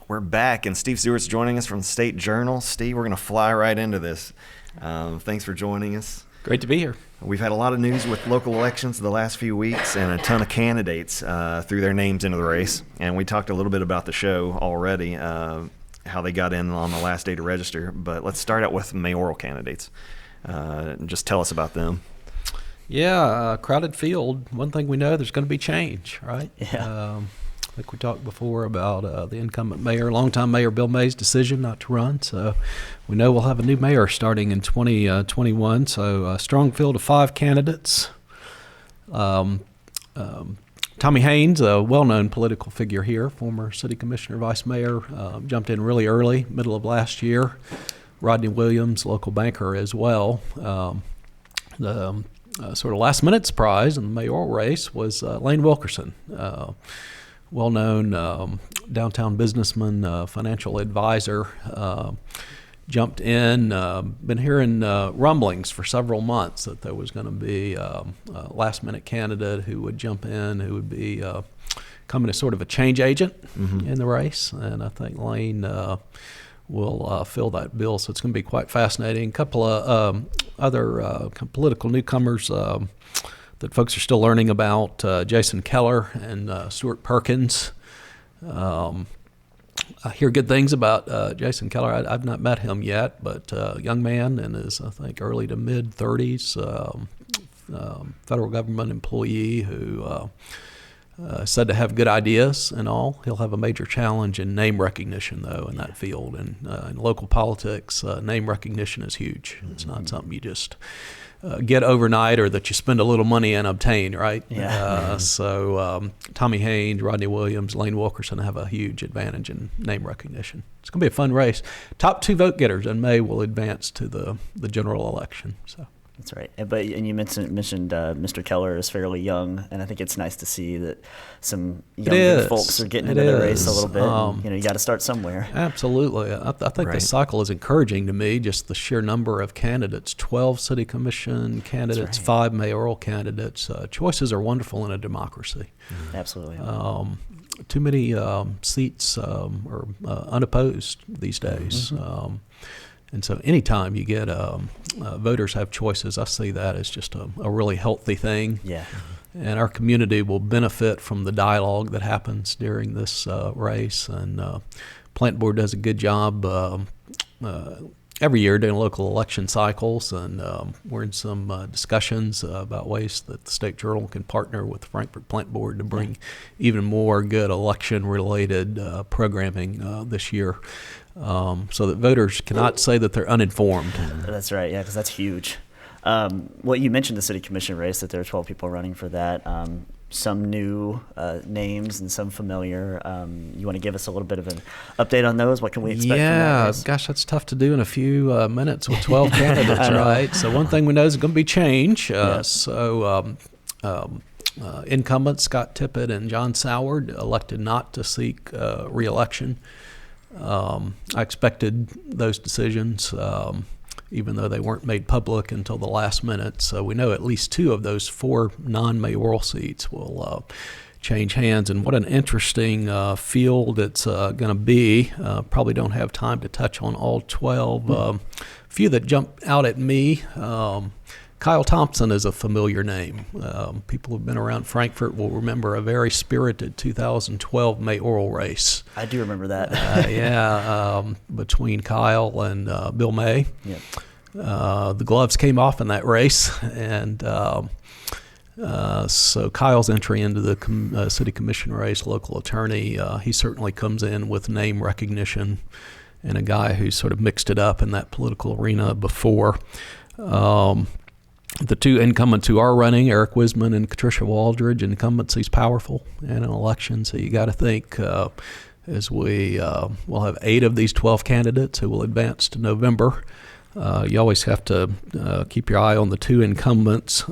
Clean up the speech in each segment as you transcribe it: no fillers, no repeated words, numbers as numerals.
We're back, and Steve Stewart's joining us from the State Journal. Steve, we're going to fly right into this. Thanks for joining us. Great to be here. We've had a lot of news with local elections the last few weeks and a ton of candidates threw their names into the race. And we talked a little bit about the show already, how they got in on the last day to register. But let's start out with mayoral candidates. Just tell us about them. Yeah, crowded field. One thing we know, there's going to be change, right? Yeah. I think we talked before about the incumbent mayor, longtime Mayor Bill May's decision not to run. So we know we'll have a new mayor starting in 2021. So a strong field of 5 candidates. Tommy Haynes, a well-known political figure here, former city commissioner, vice mayor, jumped in really early, middle of last year. Rodney Williams, local banker as well. The sort of last-minute surprise in the mayoral race was Lane Wilkerson, well-known downtown businessman, financial advisor, jumped in. Been hearing rumblings for several months that there was going to be a last-minute candidate who would jump in, who would be coming as sort of a change agent in the race. And I think Lane will fill that bill, so it's going to be quite fascinating. A couple of other political newcomers that folks are still learning about, Jason Keller and Stewart Perkins. I hear good things about Jason Keller. I've not met him yet, but a young man in his, I think, early to mid-30s, federal government employee who said to have good ideas and all. He'll have a major challenge in name recognition, though, in that field. And in local politics, name recognition is huge. It's not something you just get overnight or that you spend a little money and obtain, right? Yeah. So Tommy Haynes, Rodney Williams, Lane Wilkerson have a huge advantage in name recognition. It's going to be a fun race. Top 2 vote getters in May will advance to the general election. So. That's right. And you mentioned Mr. Keller is fairly young, and I think it's nice to see that some younger folks are getting into the race a little bit. You got to start somewhere. Absolutely. I think the cycle is encouraging to me, just the sheer number of candidates, 12 city commission candidates, 5 mayoral candidates. Choices are wonderful in a democracy. Absolutely. Too many seats are unopposed these days. And so anytime you get voters have choices, I see that as just a really healthy thing. Yeah. And our community will benefit from the dialogue that happens during this race. And Plant Board does a good job every year during local election cycles. And we're in some discussions about ways that the State Journal can partner with the Frankfort Plant Board to bring even more good election-related programming this year. So that voters cannot say that they're uninformed. That's right, yeah, because that's huge. Well, you mentioned the city commission race, that there are 12 people running for that. Some new names and some familiar. You want to give us a little bit of an update on those? What can we expect from that race? Gosh, that's tough to do in a few minutes with 12 candidates, right? So one thing we know is going to be change. Incumbents Scott Tippett and John Soward elected not to seek re-election. I expected those decisions, even though they weren't made public until the last minute. So we know at least 2 of those 4 non-mayoral seats will change hands. And what an interesting field it's going to be. Probably don't have time to touch on all 12. A few that jump out at me. Kyle Thompson is a familiar name. People who've been around Frankfort will remember a very spirited 2012 mayoral race. I do remember that. Between Kyle and Bill May. Yep. The gloves came off in that race, and so Kyle's entry into the city commission race, local attorney, he certainly comes in with name recognition and a guy who's sort of mixed it up in that political arena before. The 2 incumbents who are running, Eric Wisman and Patricia Waldridge, incumbency's powerful in an election. So you got to think as we will have 8 of these 12 candidates who will advance to November. You always have to keep your eye on the 2 incumbents.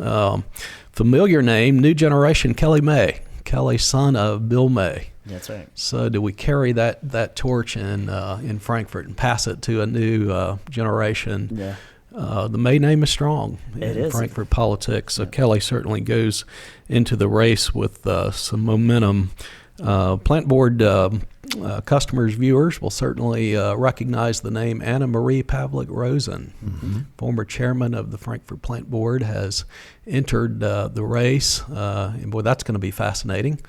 Familiar name, new generation, Kelly May. Kelly, son of Bill May. That's right. So do we carry that torch in Frankfort and pass it to a new generation? Yeah. The May name is strong in Frankfort politics. So Kelly certainly goes into the race with some momentum. Plant Board customers, viewers will certainly recognize the name Anna Marie Pavlik Rosen, former chairman of the Frankfurt Plant Board, has entered the race. And boy, that's going to be fascinating.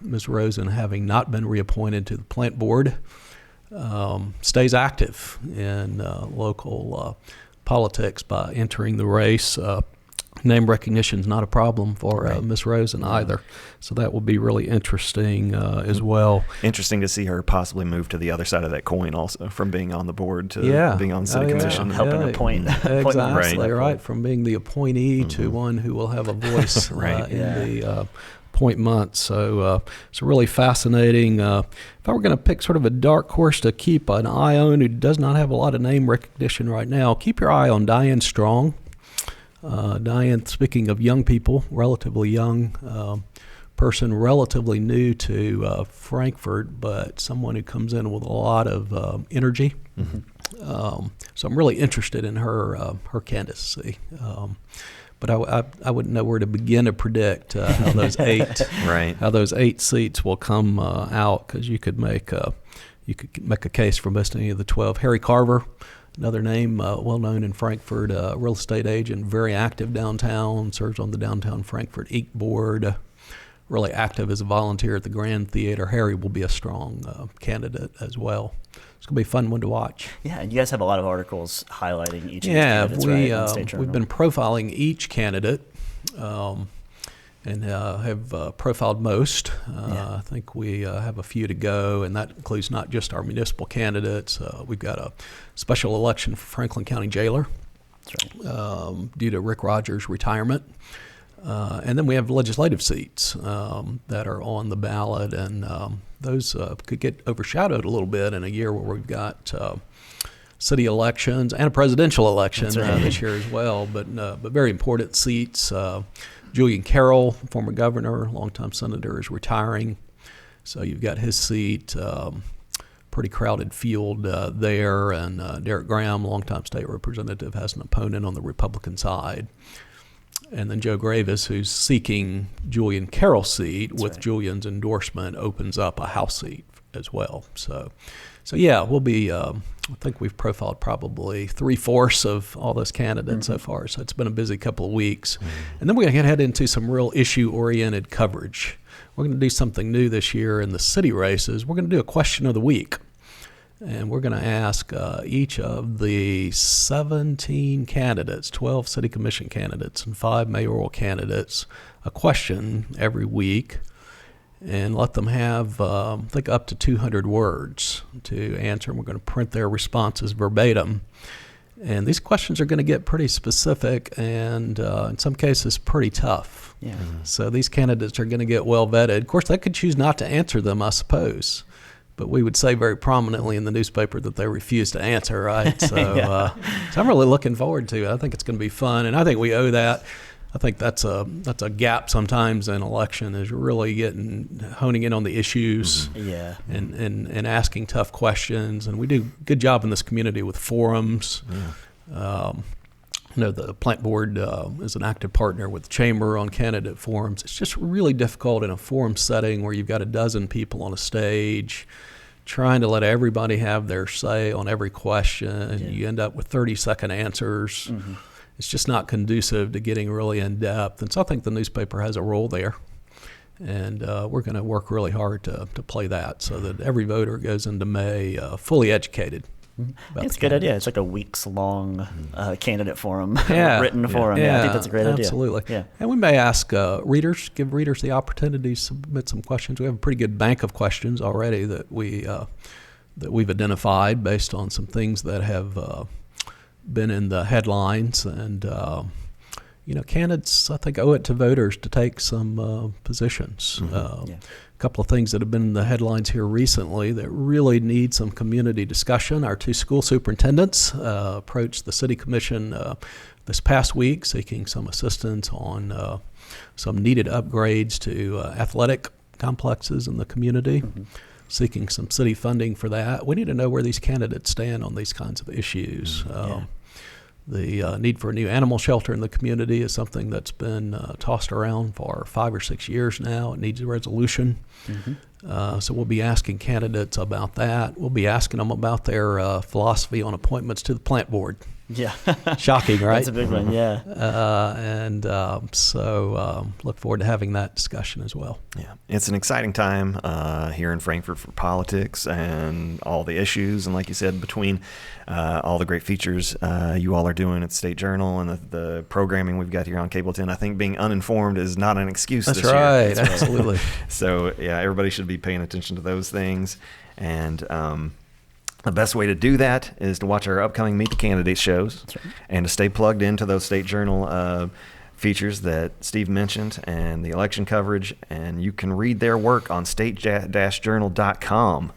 Ms. Rosen, having not been reappointed to the plant board, stays active in local politics by entering the race. Name recognition is not a problem for Miss Rosen either, so that will be really interesting as well. Interesting to see her possibly move to the other side of that coin, also from being on the board to being on city commission, helping appoint. Exactly right, from being the appointee to one who will have a voice in the appointment. So it's really fascinating. If I were going to pick sort of a dark horse to keep an eye on who does not have a lot of name recognition right now, keep your eye on Diane Strong. Diane, speaking of young people, relatively young person, relatively new to Frankfurt, but someone who comes in with a lot of energy. So I'm really interested in her candidacy. But I wouldn't know where to begin to predict how those eight seats will come out, because you could make a case for most any of the 12. Harry Carver, another name, well known in Frankfurt, real estate agent, very active downtown, serves on the Downtown Frankfurt Eat Board, really active as a volunteer at the Grand Theater. Harry will be a strong candidate as well. It's going to be a fun one to watch. Yeah, and you guys have a lot of articles highlighting each of these candidates, right, in the State Journal. We've been profiling each candidate. And have profiled most. I think we have a few to go, and that includes not just our municipal candidates. We've got a special election for Franklin County Jailer due to Rick Rogers' retirement. And then we have legislative seats that are on the ballot, and those could get overshadowed a little bit in a year where we've got city elections and a presidential election this year as well, but very important seats. Julian Carroll, former governor, longtime senator, is retiring. So you've got his seat, pretty crowded field there. And Derek Graham, longtime state representative, has an opponent on the Republican side. And then Joe Gravis, who's seeking Julian Carroll's seat with Julian's endorsement, opens up a House seat as well. So yeah, we'll be, I think we've profiled probably 3/4 of all those candidates so far. So it's been a busy couple of weeks. And then we're going to head into some real issue-oriented coverage. We're going to do something new this year in the city races. We're going to do a question of the week. And we're going to ask each of the 17 candidates, 12 city commission candidates and 5 mayoral candidates, a question every week, and let them have, I think, up to 200 words to answer. And we're going to print their responses verbatim. And these questions are going to get pretty specific and, in some cases, pretty tough. Yeah. So these candidates are going to get well vetted. Of course, they could choose not to answer them, I suppose. But we would say very prominently in the newspaper that they refuse to answer, right? So, so I'm really looking forward to it. I think it's going to be fun, and I think we owe that. I think that's a gap sometimes in election, is really honing in on the issues and asking tough questions. And we do a good job in this community with forums. The plant board is an active partner with the chamber on candidate forums. It's just really difficult in a forum setting where you've got a dozen people on a stage trying to let everybody have their say on every question. Yeah. You end up with 30-second answers. It's just not conducive to getting really in depth. And so I think the newspaper has a role there. And we're going to work really hard to play that so that every voter goes into May fully educated. It's a good idea. It's like a weeks-long candidate forum, written forum. Yeah, I think that's a great idea. Absolutely. Yeah. And we may ask give readers the opportunity to submit some questions. We have a pretty good bank of questions already that we've identified based on some things that have been in the headlines. And candidates, I think, owe it to voters to take some positions. A couple of things that have been in the headlines here recently that really need some community discussion. Our 2 school superintendents approached the city commission this past week seeking some assistance on some needed upgrades to athletic complexes in the community, seeking some city funding for that. We need to know where these candidates stand on these kinds of issues. The need for a new animal shelter in the community is something that's been tossed around for 5 or 6 years now. It needs a resolution. So we'll be asking candidates about that. We'll be asking them about their philosophy on appointments to the plant board. Yeah. Shocking, right? That's a big one, yeah. So look forward to having that discussion as well. Yeah, it's an exciting time here in Frankfort for politics and all the issues. And like you said, between all the great features you all are doing at the State Journal and the programming we've got here on Cable 10, I think being uninformed is not an excuse That's this right, year. absolutely. So, yeah, everybody should be paying attention to those things. And the best way to do that is to watch our upcoming Meet the Candidates shows and to stay plugged into those State Journal features that Steve mentioned and the election coverage. And you can read their work on state-journal.com.